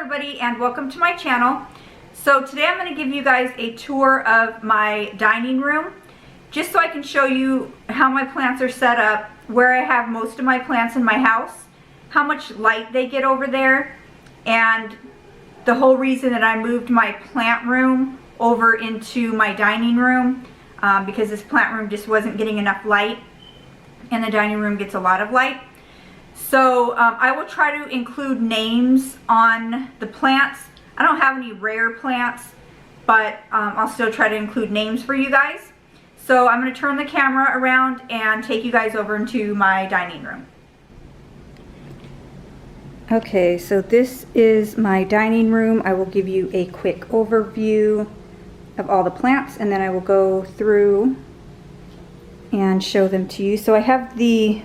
everybody and welcome to my channel. So today I'm going to give you guys a tour of my dining room just so I can show you how my plants are set up, where I have most of my plants in my house, how much light they get over there, and the whole reason that I moved my plant room over into my dining room because this plant room just wasn't getting enough light and the dining room gets a lot of light. So I will try to include names on the plants. I don't have any rare plants, but I'll still try to include names for you guys. So I'm going to turn the camera around and take you guys over into my dining room. Okay, so this is my dining room. I will give you a quick overview of all the plants and then I will go through and show them to you. So I have the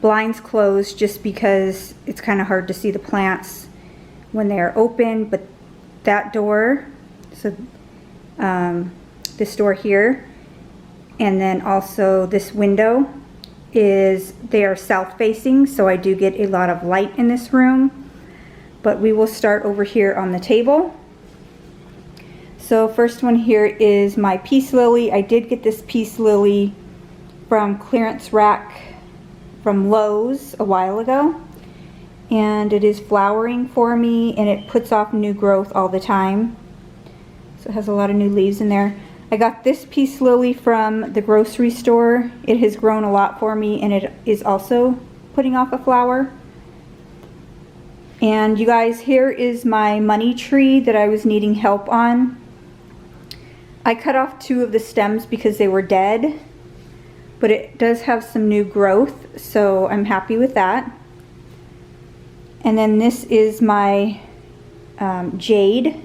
blinds closed just because it's kind of hard to see the plants when they're open, but that door, so this door here, and then also this window they are south facing, so I do get a lot of light in this room. But we will start over here on the table. So first one here is my peace lily. I did get this peace lily from clearance rack from Lowe's a while ago, and it is flowering for me and it puts off new growth all the time, so it has a lot of new leaves in there. I got this peace lily from the grocery store. It has grown a lot for me and it is also putting off a flower. And you guys, here is my money tree that I was needing help on. I cut off 2 of the stems because they were dead, but it does have some new growth, so I'm happy with that. And then this is my jade.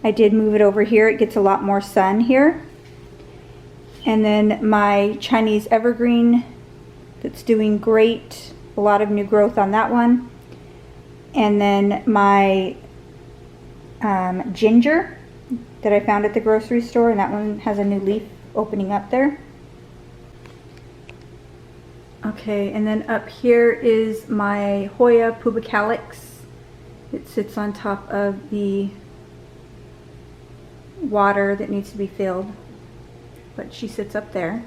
I did move it over here. It gets a lot more sun here. And then my Chinese evergreen that's doing great. A lot of new growth on that one. And then my ginger that I found at the grocery store, and that one has a new leaf opening up there. Okay, and then up here is my Hoya pubicalix. It sits on top of the water that needs to be filled, but she sits up there.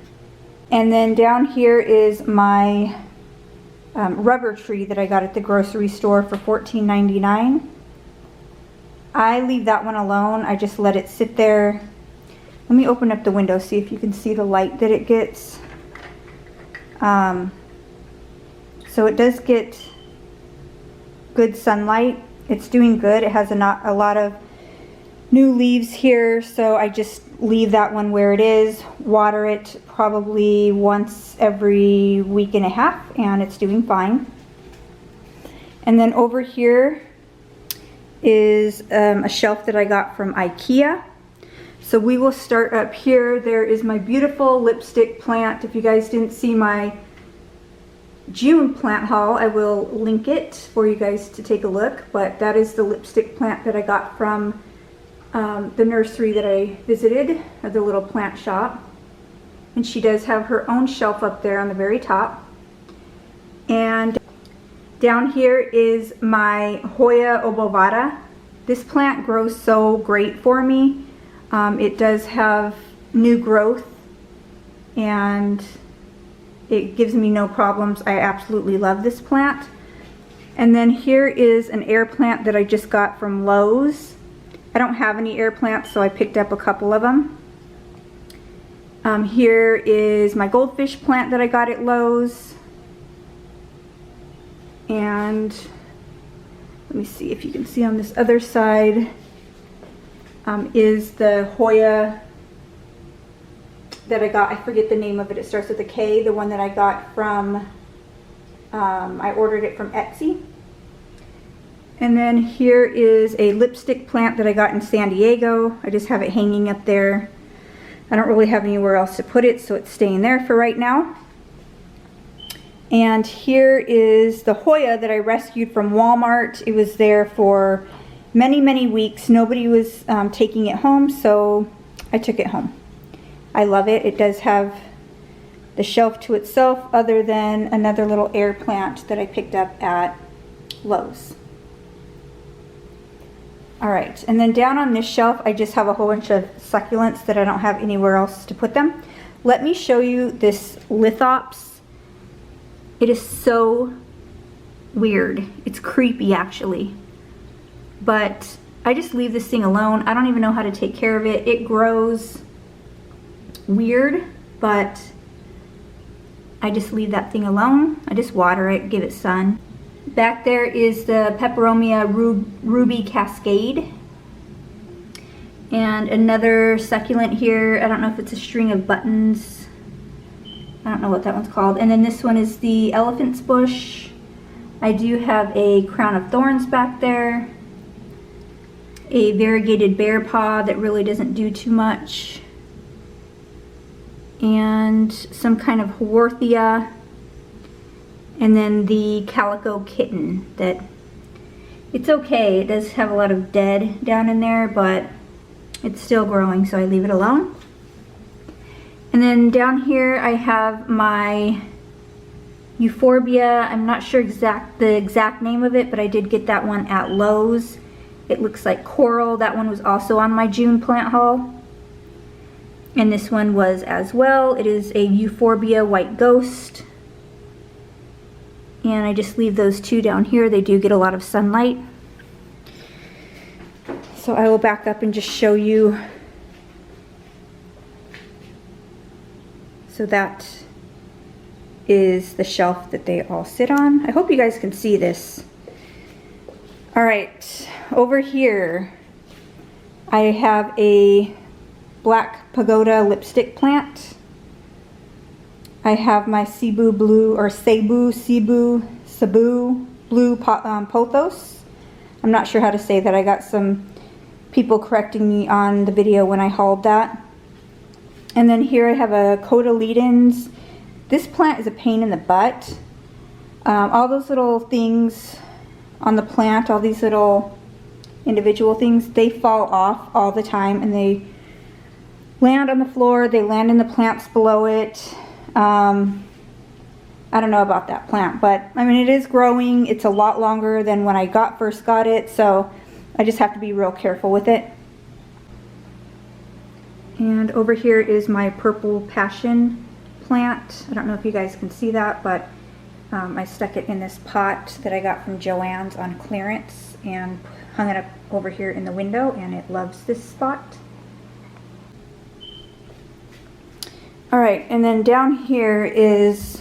And then down here is my rubber tree that I got at the grocery store for $14.99. I leave that one alone. I just let it sit there. Let me open up the window, see if you can see the light that it gets. So it does get good sunlight. It's doing good. It has a lot of new leaves here, so I just leave that one where it is, water it probably once every week and a half, and it's doing fine. And then over here is a shelf that I got from Ikea. So we will start up here. There is my beautiful lipstick plant. If you guys didn't see my June plant haul, I will link it for you guys to take a look, but that is the lipstick plant that I got from the nursery that I visited at the little plant shop. And she does have her own shelf up there on the very top. And down here is my Hoya obovata. This plant grows so great for me. It does have new growth and it gives me no problems. I absolutely love this plant. And then here is an air plant that I just got from Lowe's. I don't have any air plants, so I picked up a couple of them. Here is my goldfish plant that I got at Lowe's. And let me see if you can see on this other side is the Hoya that I got. I forget the name of it. It starts with a K. The one that I got from, I ordered it from Etsy. And then here is a lipstick plant that I got in San Diego. I just have it hanging up there. I don't really have anywhere else to put it, so it's staying there for right now. And here is the Hoya that I rescued from Walmart. It was there for many, many weeks. Nobody was taking it home, so I took it home. I love it. It does have the shelf to itself, other than another little air plant that I picked up at Lowe's. All right, and then down on this shelf, I just have a whole bunch of succulents that I don't have anywhere else to put them. Let me show you this lithops. It is so weird. It's creepy, actually. But I just leave this thing alone. I don't even know how to take care of it. It grows weird, but I just leave that thing alone. I just water it, give it sun. Back there is the Peperomia Ruby Cascade. And another succulent here. I don't know if it's a string of buttons. I don't know what that one's called. And then this one is the Elephant's Bush. I do have a Crown of Thorns back there. A variegated bear paw that really doesn't do too much. And some kind of Haworthia. And then the Calico Kitten that, it's okay. It does have a lot of dead down in there, but it's still growing, so I leave it alone. And then down here I have my Euphorbia. I'm not sure the exact name of it, but I did get that one at Lowe's. It looks like coral. That one was also on my June plant haul. And this one was as well. It is a Euphorbia White Ghost. And I just leave those two down here. They do get a lot of sunlight. So I will back up and just show you. So that is the shelf that they all sit on. I hope you guys can see this. All right, over here I have a Black Pagoda lipstick plant. I have my Cebu blue, or Cebu blue pothos. I'm not sure how to say that. I got some people correcting me on the video when I hauled that. And then here I have a cotyledons. This plant is a pain in the butt. All those little things on the plant, all these little individual things, they fall off all the time and they land on the floor. They land in the plants below it. I don't know about that plant, but I mean, it is growing. It's a lot longer than when I first got it, so I just have to be real careful with it. And over here is my purple passion plant. I don't know if you guys can see that, but I stuck it in this pot that I got from Joann's on clearance and hung it up over here in the window, and it loves this spot. Alright, and then down here is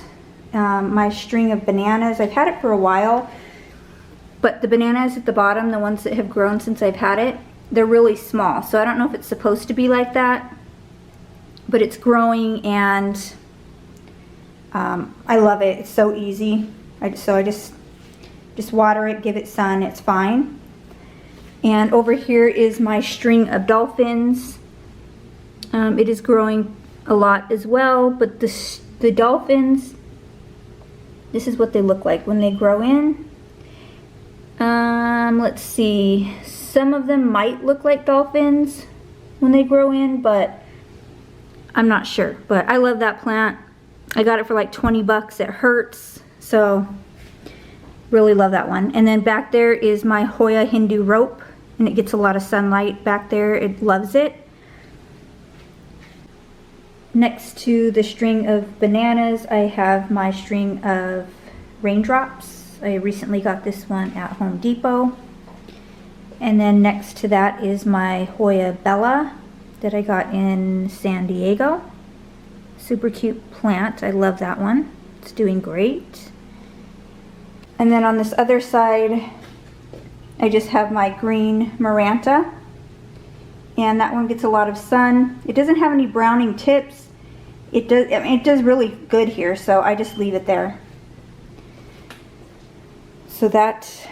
my string of bananas. I've had it for a while, but the bananas at the bottom, the ones that have grown since I've had it, they're really small. So I don't know if it's supposed to be like that, but it's growing and I love it. It's so easy. So I just water it, give it sun, it's fine. And over here is my string of dolphins. It is growing a lot as well, but the dolphins, this is what they look like when they grow in. Let's see, some of them might look like dolphins when they grow in, but I'm not sure. But I love that plant. I got it for like 20 bucks at Hertz, so really love that one. And then back there is my Hoya Hindu rope, and it gets a lot of sunlight back there. It loves it. Next to the string of bananas, I have my string of raindrops. I recently got this one at Home Depot. And then next to that is my Hoya Bella that I got in San Diego. Super cute plant. I love that one. It's doing great. And then on this other side, I just have my green Maranta. And that one gets a lot of sun. It doesn't have any browning tips. It does, I mean, it does really good here, so I just leave it there. So that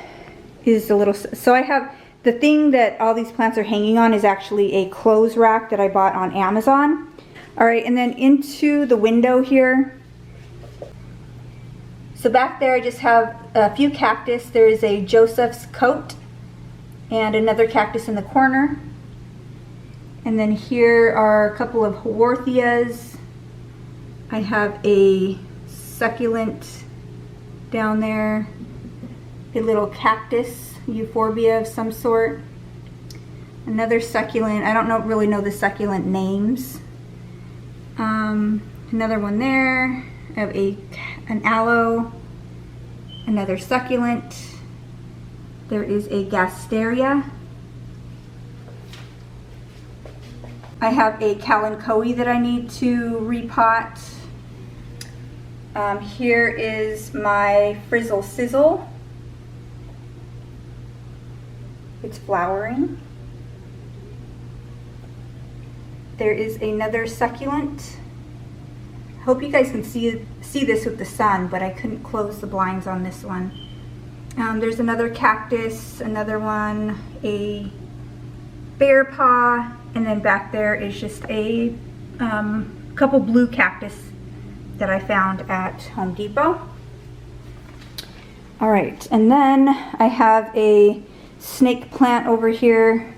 is a little, so I have, the thing that all these plants are hanging on is actually a clothes rack that I bought on Amazon. All right, and then into the window here. So back there I just have a few cactus. There is a Joseph's coat and another cactus in the corner. And then here are a couple of Haworthias. I have a succulent down there, a little cactus, euphorbia of some sort. Another succulent. I don't really know the succulent names. Another one there. I have an aloe. Another succulent. There is a gasteria. I have a kalanchoe that I need to repot. Here is my frizzle sizzle. It's flowering. There is another succulent. I hope you guys can see this with the sun, but I couldn't close the blinds on this one. There's another cactus, another one, a bear paw, and then back there is just a couple blue cactus that I found at Home Depot. All right, and then I have a snake plant over here.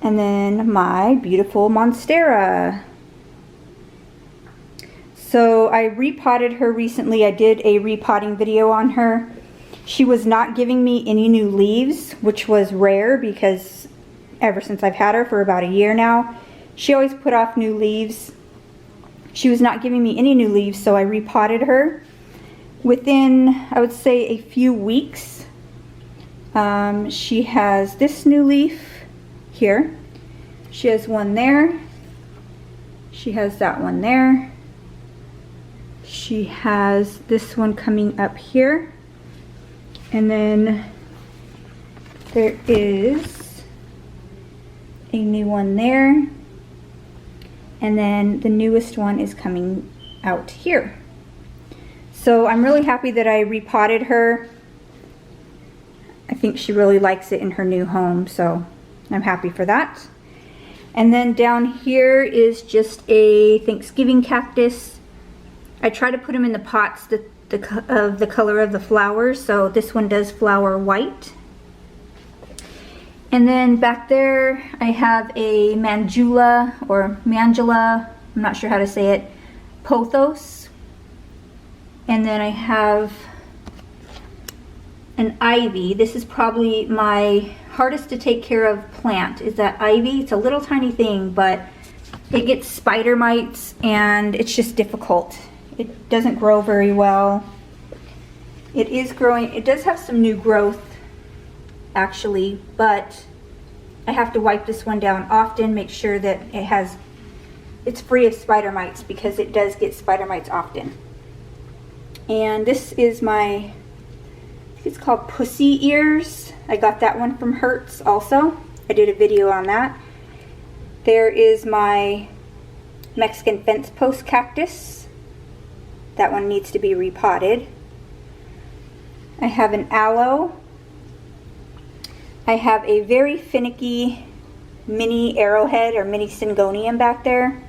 And then my beautiful monstera. So I repotted her recently. I did a repotting video on her. She was not giving me any new leaves, which was rare because ever since I've had her for about a year now, she always put off new leaves. She was not giving me any new leaves, so I repotted her. Within, I would say, a few weeks, she has this new leaf here. She has one there. She has that one there. She has this one coming up here. And then there is a new one there. And then the newest one is coming out here. So I'm really happy that I repotted her. I think she really likes it in her new home, so I'm happy for that. And then down here is just a Thanksgiving cactus. I try to put them in the pots of the color of the flowers, so this one does flower white. And then back there I have a Mandula, I'm not sure how to say it, pothos. And then I have an ivy. This is probably my hardest to take care of plant, is that ivy. It's a little tiny thing, but it gets spider mites and it's just difficult. It doesn't grow very well. It is growing. It does have some new growth actually, but I have to wipe this one down often, make sure that it's free of spider mites, because it does get spider mites often. And this is my, it's called Pussy Ears. I got that one from Hertz also. I did a video on that. There is my Mexican fence post cactus. That one needs to be repotted. I have an aloe. I have a very finicky mini arrowhead or mini syngonium back there.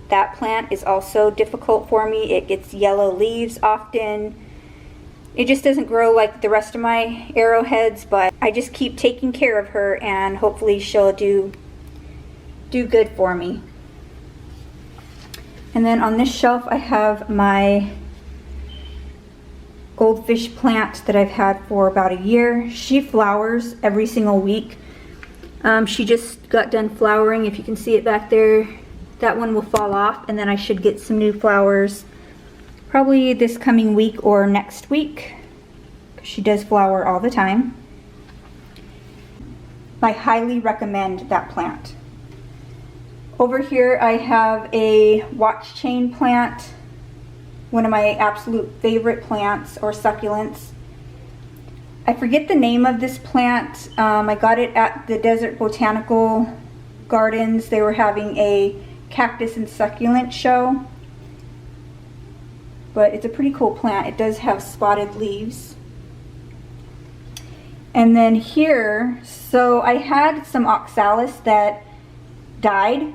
That plant is also difficult for me. It gets yellow leaves often. It just doesn't grow like the rest of my arrowheads, but I just keep taking care of her and hopefully she'll do good for me. And then on this shelf I have my goldfish plant that I've had for about a year. She flowers every single week. She just got done flowering. If you can see it back there, that one will fall off, and then I should get some new flowers probably this coming week or next week. She does flower all the time. I highly recommend that plant. Over here I have a watch chain plant, one of my absolute favorite plants or succulents. I forget the name of this plant. I got it at the Desert Botanical Gardens. They were having a cactus and succulent show. But it's a pretty cool plant. It does have spotted leaves. And then here, so I had some oxalis that died,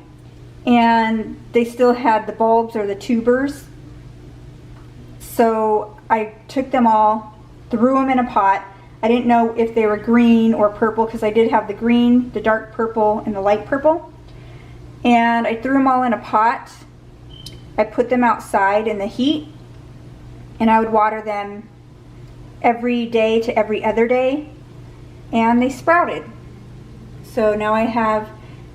and they still had the bulbs or the tubers. So I took them all, threw them in a pot. I didn't know if they were green or purple, because I did have the green, the dark purple, and the light purple. And I threw them all in a pot. I put them outside in the heat, and I would water them every day to every other day. and they sprouted. So now I have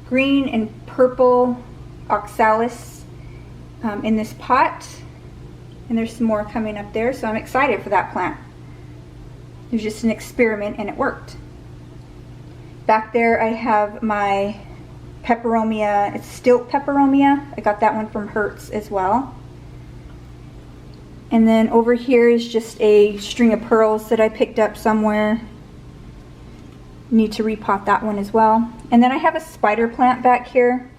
green and purple oxalis in this pot, and there's some more coming up there, so I'm excited for that plant. It was just an experiment and it worked. Back there I have my peperomia. It's stilt peperomia. I got that one from Hertz as well. And then over here is just a string of pearls that I picked up somewhere. Need to repot that one as well. And then I have a spider plant back here.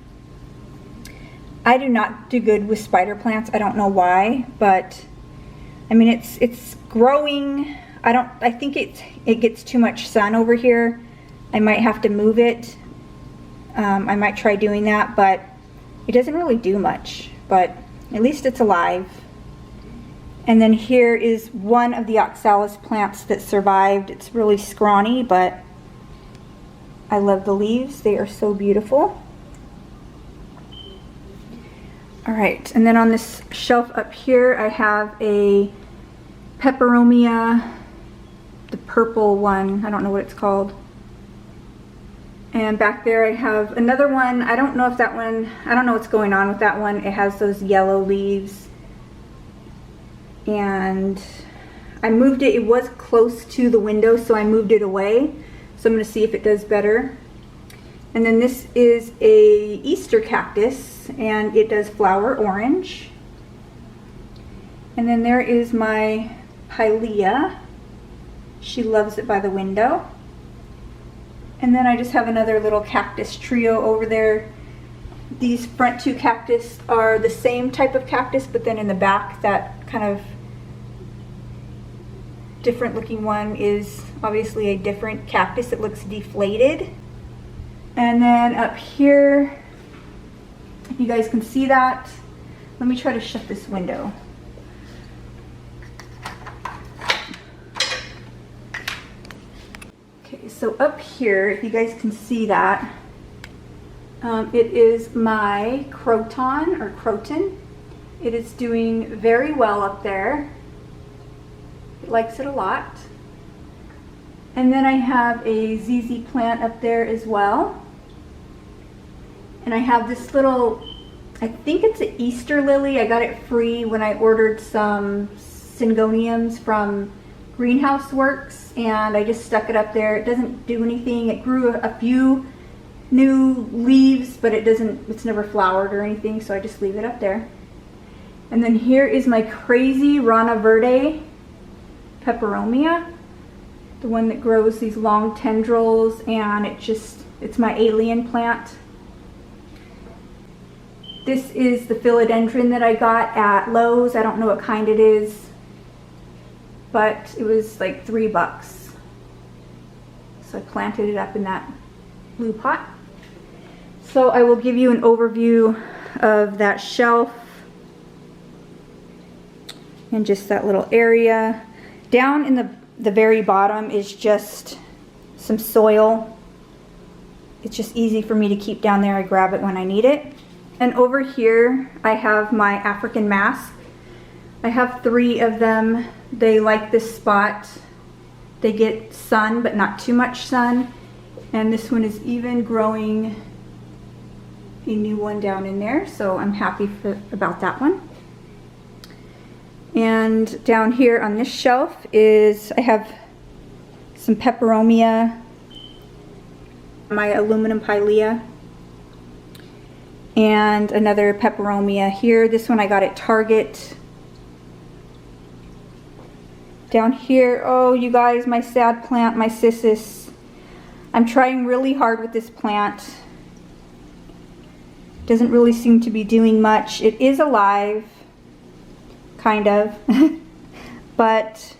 I do not do good with spider plants. I don't know why, but I mean it's growing. I think it gets too much sun over here. I might have to move it. I might try doing that, but it doesn't really do much, but at least it's alive. And then here is one of the oxalis plants that survived. It's really scrawny, but I love the leaves. They are so beautiful. All right, and then on this shelf up here, I have a peperomia, the purple one. I don't know what it's called. And back there I have another one. I don't know if that one, I don't know what's going on with that one. It has those yellow leaves. And I moved it. It was close to the window, so I moved it away. So I'm going to see if it does better. And then this is a Easter cactus, and it does flower orange. And then there is my pilea. She loves it by the window. And then I just have another little cactus trio over there. These front two cactus are the same type of cactus, but then in the back, that kind of different looking one is obviously a different cactus. It looks deflated. And then up here, if you guys can see that, let me try to shut this window. Okay, so up here, if you guys can see that, it is my croton or croton. It is doing very well up there. It likes it a lot. And then I have a ZZ plant up there as well. And I have this little, I think it's an Easter lily. I got it free when I ordered some syngoniums from Greenhouse Works, and I just stuck it up there. It doesn't do anything. It grew a few new leaves, but it's never flowered or anything, so I just leave it up there. And then here is my crazy Rana Verde peperomia, the one that grows these long tendrils, and it's my alien plant. This is the philodendron that I got at Lowe's. I don't know what kind it is, but it was like $3. So I planted it up in that blue pot. So I will give you an overview of that shelf and just that little area. Down in the very bottom is just some soil. It's just easy for me to keep down there. I grab it when I need it. And over here I have my African mask. I have 3 of them. They like this spot. They get sun, but not too much sun. And this one is even growing a new one down in there, so I'm happy about that one. And down here on this shelf is, I have some peperomia, my aluminum pilea, and another peperomia here. This one I got at Target. Down here, oh you guys, my sad plant, my cissus. I'm trying really hard with this plant. Doesn't really seem to be doing much. It is alive, kind of, but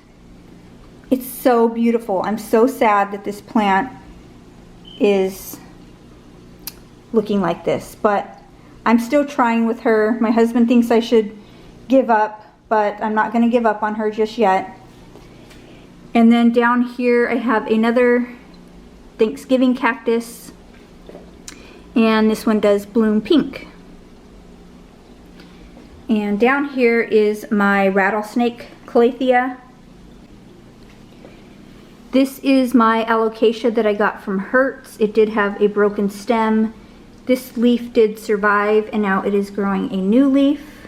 it's so beautiful. I'm so sad that this plant is looking like this, but I'm still trying with her. My husband thinks I should give up, but I'm not going to give up on her just yet. And then down here I have another Thanksgiving cactus, and this one does bloom pink. And down here is my rattlesnake calathea. This is my alocasia that I got from Hertz. It did have a broken stem. This leaf did survive, and now it is growing a new leaf.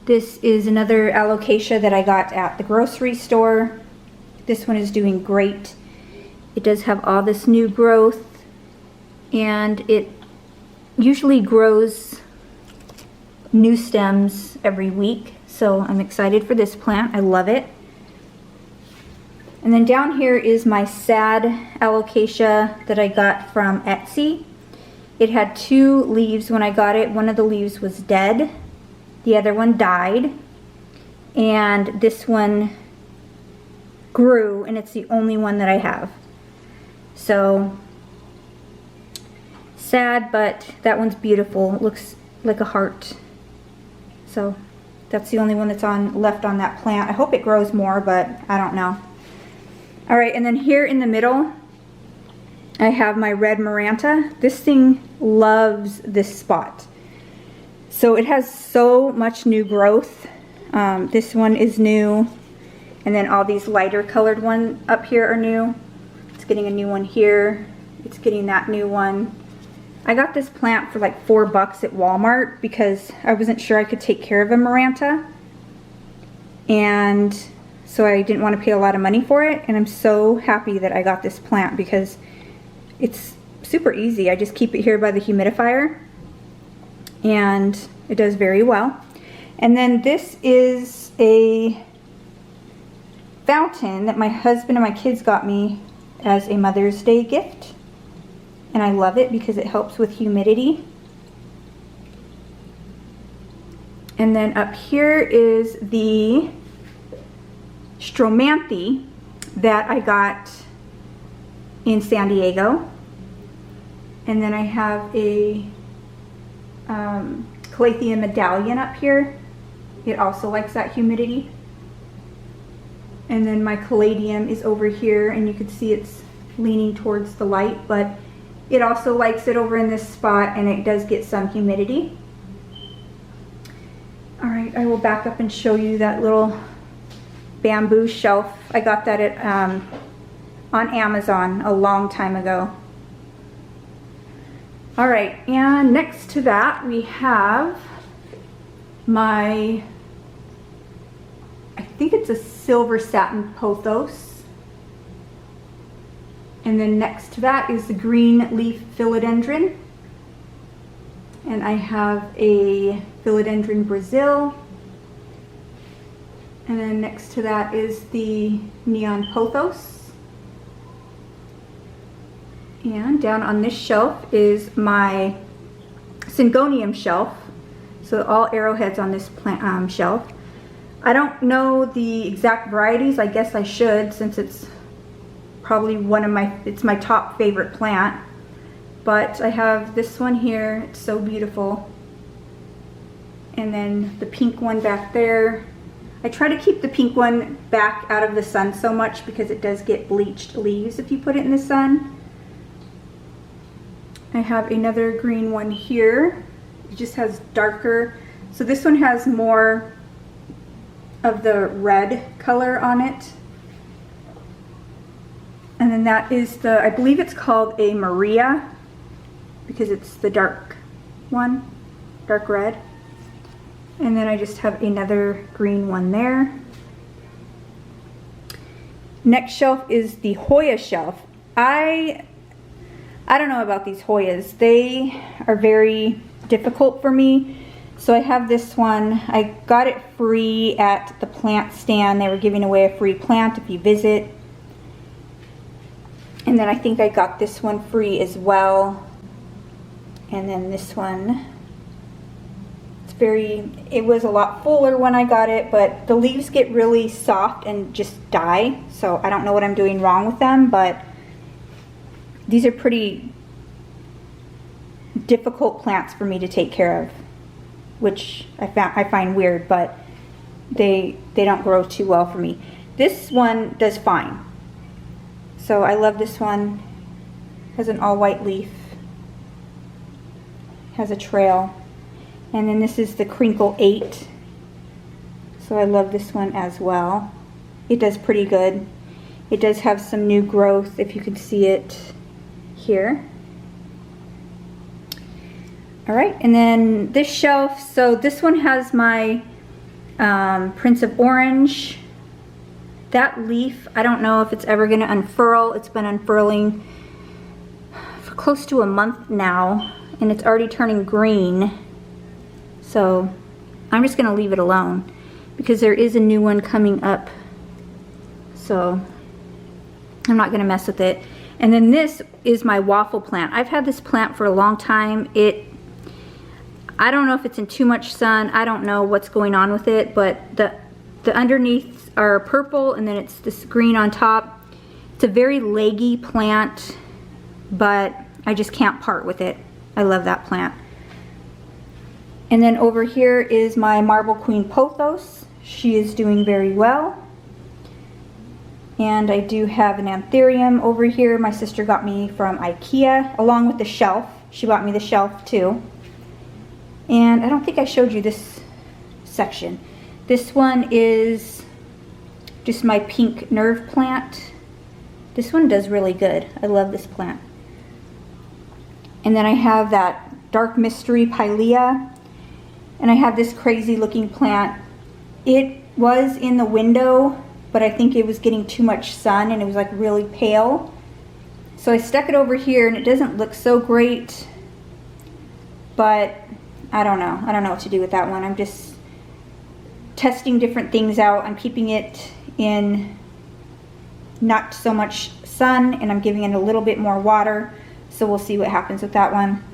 This is another alocasia that I got at the grocery store. This one is doing great. It does have all this new growth, and it usually grows new stems every week. So I'm excited for this plant. I love it. And then down here is my sad alocasia that I got from Etsy. It had 2 leaves when I got it. One of the leaves was dead. The other one died. And this one grew, and it's the only one that I have. So sad, but that one's beautiful. It looks like a heart. So that's the only one that's left on that plant. I hope it grows more, but I don't know. All right, and then here in the middle, I have my red Maranta. This thing loves this spot. So it has so much new growth. This one is new, and then all these lighter colored ones up here are new. It's getting a new one here. It's getting that new one. I got this plant for like $4 at Walmart because I wasn't sure I could take care of a Maranta. And so I didn't want to pay a lot of money for it, and I'm so happy that I got this plant because it's super easy. I just keep it here by the humidifier, and it does very well. And then this is a fountain that my husband and my kids got me as a Mother's Day gift, and I love it because it helps with humidity. And then up here is the Stromanthe that I got in San Diego. And then I have a Calathea medallion up here. It also likes that humidity. And then my caladium is over here, and you can see it's leaning towards the light, but it also likes it over in this spot, and it does get some humidity. All right, I will back up and show you that little bamboo shelf. I got that at on Amazon a long time ago. All right, and next to that we have my, I think it's a silver satin pothos. And then next to that is the green leaf philodendron. And I have a philodendron Brazil. And then next to that is the neon pothos. And down on this shelf is my syngonium shelf. So all arrowheads on this plant shelf. I don't know the exact varieties. I guess I should, since it's probably it's my top favorite plant. But I have this one here. It's so beautiful. And then the pink one back there. I try to keep the pink one back out of the sun so much because it does get bleached leaves if you put it in the sun. I have another green one here. It just has darker. So this one has more of the red color on it. And then that is the, I believe it's called a Maria because it's the dark one, dark red. And then I just have another green one there. Next shelf is the Hoya shelf. I don't know about these Hoyas. They are very difficult for me. So I have this one. I got it free at the plant stand. They were giving away a free plant if you visit. And then I think I got this one free as well. And then this one. It was a lot fuller when I got it, but the leaves get really soft and just die. So I don't know what I'm doing wrong with them, but these are pretty difficult plants for me to take care of, which I find weird, but they don't grow too well for me. This one does fine. So I love this one. Has an all white leaf. Has a trail. And then this is the Crinkle 8. So I love this one as well. It does pretty good. It does have some new growth, if you could see it here. All right, and then this shelf, so this one has my Prince of Orange. That leaf, I don't know if it's ever gonna unfurl. It's been unfurling for close to a month now, and it's already turning green. So I'm just gonna leave it alone because there is a new one coming up. So I'm not gonna mess with it. And then this is my waffle plant. I've had this plant for a long time. I don't know if it's in too much sun. I don't know what's going on with it, but the underneath are purple and then it's this green on top. It's a very leggy plant, but I just can't part with it. I love that plant. And then over here is my Marble Queen Pothos. She is doing very well. And I do have an anthurium over here. My sister got me from Ikea, along with the shelf. She bought me the shelf too. And I don't think I showed you this section. This one is just my pink nerve plant. This one does really good. I love this plant. And then I have that dark mystery pilea. And I have this crazy looking plant. It was in the window, but I think it was getting too much sun and it was like really pale. So I stuck it over here and it doesn't look so great, but I don't know. I don't know what to do with that one. I'm just testing different things out. I'm keeping it in not so much sun and I'm giving it a little bit more water. So we'll see what happens with that one.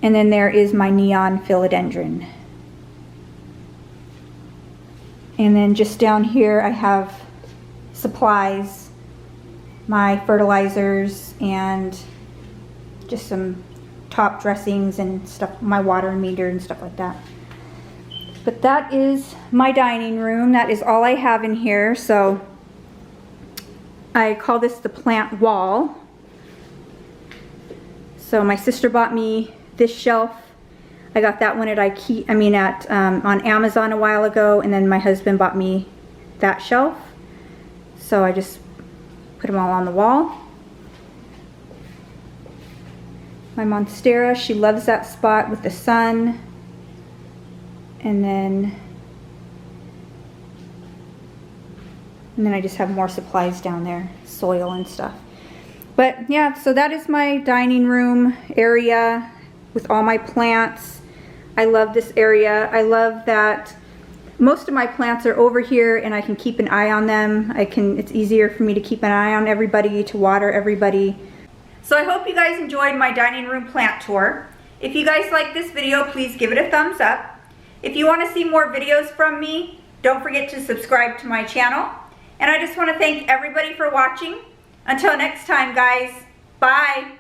And then there is my neon philodendron. And then just down here I have supplies, my fertilizers, and just some top dressings and stuff, my water meter and stuff like that. But that is my dining room. That is all I have in here. So I call this the plant wall. So my sister bought me this shelf. I got that one at Ikea, on Amazon a while ago, and then my husband bought me that shelf. So I just put them all on the wall. My monstera, she loves that spot with the sun. And then I just have more supplies down there, soil and stuff. But yeah, so that is my dining room area with all my plants. I love this area. I love that most of my plants are over here and I can keep an eye on them. It's easier for me to keep an eye on everybody, to water everybody. So I hope you guys enjoyed my dining room plant tour. If you guys like this video, please give it a thumbs up. If you want to see more videos from me, don't forget to subscribe to my channel. And I just want to thank everybody for watching. Until next time, guys, bye.